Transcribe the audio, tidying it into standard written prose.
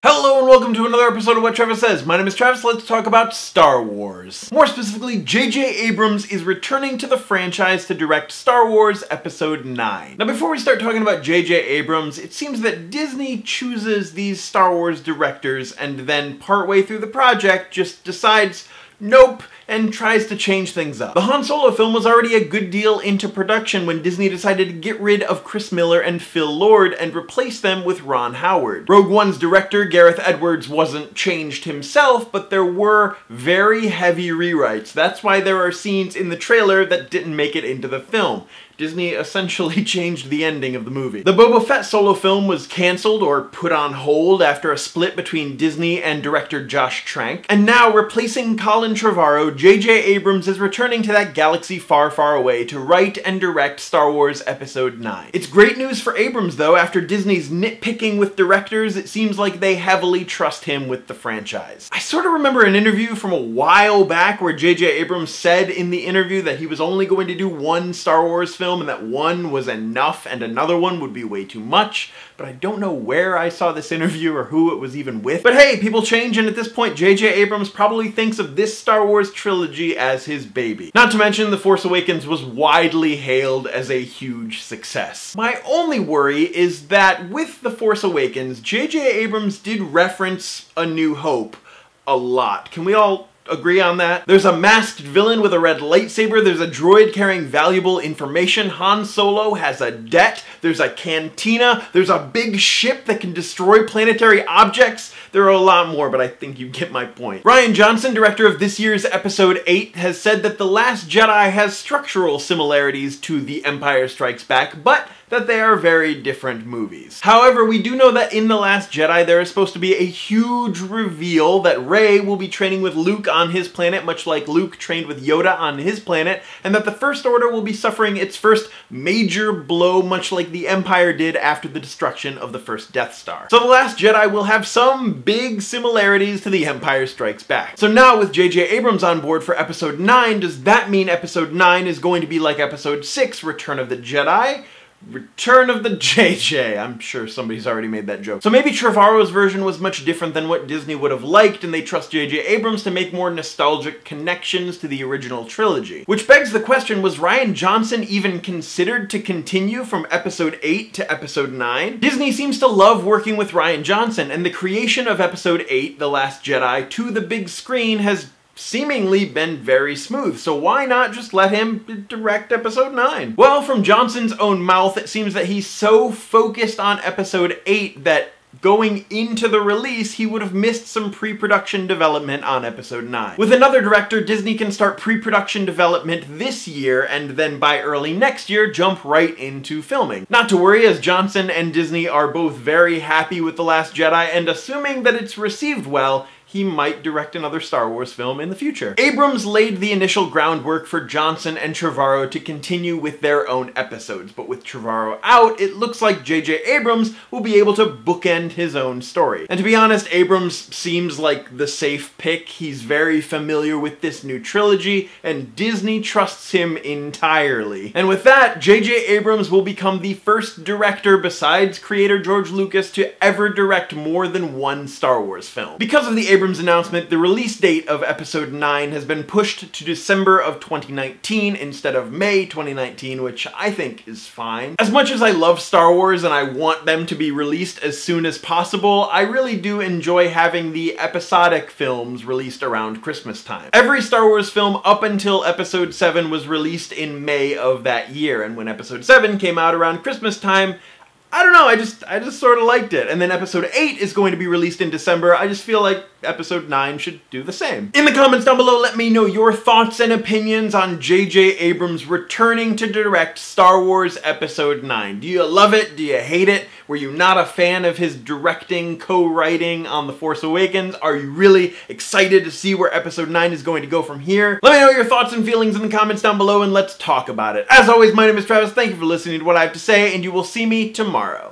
Hello and welcome to another episode of What Travis Says. My name is Travis. Let's talk about Star Wars. More specifically, J.J. Abrams is returning to the franchise to direct Star Wars Episode 9. Now before we start talking about J.J. Abrams, it seems that Disney chooses these Star Wars directors and then partway through the project just decides, nope, and tries to change things up. The Han Solo film was already a good deal into production when Disney decided to get rid of Chris Miller and Phil Lord and replace them with Ron Howard. Rogue One's director, Gareth Edwards, wasn't changed himself, but there were very heavy rewrites. That's why there are scenes in the trailer that didn't make it into the film. Disney essentially changed the ending of the movie. The Boba Fett solo film was cancelled or put on hold after a split between Disney and director Josh Trank. And now, replacing Colin Trevorrow, J.J. Abrams is returning to that galaxy far, far away to write and direct Star Wars Episode 9. It's great news for Abrams though. After Disney's nitpicking with directors, it seems like they heavily trust him with the franchise. I sort of remember an interview from a while back where J.J. Abrams said in the interview that he was only going to do one Star Wars film and that one was enough and another one would be way too much, but I don't know where I saw this interview or who it was even with. But hey, people change, and at this point J.J. Abrams probably thinks of this Star Wars trilogy as his baby. Not to mention The Force Awakens was widely hailed as a huge success. My only worry is that with The Force Awakens, J.J. Abrams did reference A New Hope a lot. Can we all agree on that? There's a masked villain with a red lightsaber, there's a droid carrying valuable information, Han Solo has a debt, there's a cantina, there's a big ship that can destroy planetary objects. There are a lot more, but I think you get my point. Rian Johnson, director of this year's Episode 8, has said that The Last Jedi has structural similarities to The Empire Strikes Back, but that they are very different movies. However, we do know that in The Last Jedi there is supposed to be a huge reveal that Rey will be training with Luke on his planet, much like Luke trained with Yoda on his planet, and that the First Order will be suffering its first major blow, much like the Empire did after the destruction of the first Death Star. So The Last Jedi will have some big similarities to The Empire Strikes Back. So now with J.J. Abrams on board for Episode 9, does that mean Episode 9 is going to be like Episode 6, Return of the Jedi? Return of the JJ. I'm sure somebody's already made that joke. So maybe Trevorrow's version was much different than what Disney would have liked, and they trust J.J. Abrams to make more nostalgic connections to the original trilogy. Which begs the question, was Rian Johnson even considered to continue from Episode 8 to Episode 9? Disney seems to love working with Rian Johnson, and the creation of Episode 8, The Last Jedi, to the big screen has seemingly been very smooth, so why not just let him direct Episode 9? Well, from Johnson's own mouth, it seems that he's so focused on Episode 8 that going into the release, he would have missed some pre-production development on Episode 9. With another director, Disney can start pre-production development this year, and then by early next year, jump right into filming. Not to worry, as Johnson and Disney are both very happy with The Last Jedi, and assuming that it's received well, he might direct another Star Wars film in the future. Abrams laid the initial groundwork for Johnson and Trevorrow to continue with their own episodes, but with Trevorrow out, it looks like J.J. Abrams will be able to bookend his own story. And to be honest, Abrams seems like the safe pick. He's very familiar with this new trilogy, and Disney trusts him entirely. And with that, J.J. Abrams will become the first director besides creator George Lucas to ever direct more than one Star Wars film. Because of the Abrams announcement, the release date of Episode 9 has been pushed to December of 2019 instead of May 2019, which I think is fine. As much as I love Star Wars and I want them to be released as soon as possible, I really do enjoy having the episodic films released around Christmas time. Every Star Wars film up until Episode 7 was released in May of that year, and when Episode 7 came out around Christmas time, I don't know, I just sort of liked it. And then Episode 8 is going to be released in December. I just feel like Episode 9 should do the same. In the comments down below, let me know your thoughts and opinions on J.J. Abrams returning to direct Star Wars Episode 9. Do you love it? Do you hate it? Were you not a fan of his directing, co-writing on The Force Awakens? Are you really excited to see where Episode 9 is going to go from here? Let me know your thoughts and feelings in the comments down below, and let's talk about it. As always, my name is Travis. Thank you for listening to what I have to say, and you will see me tomorrow.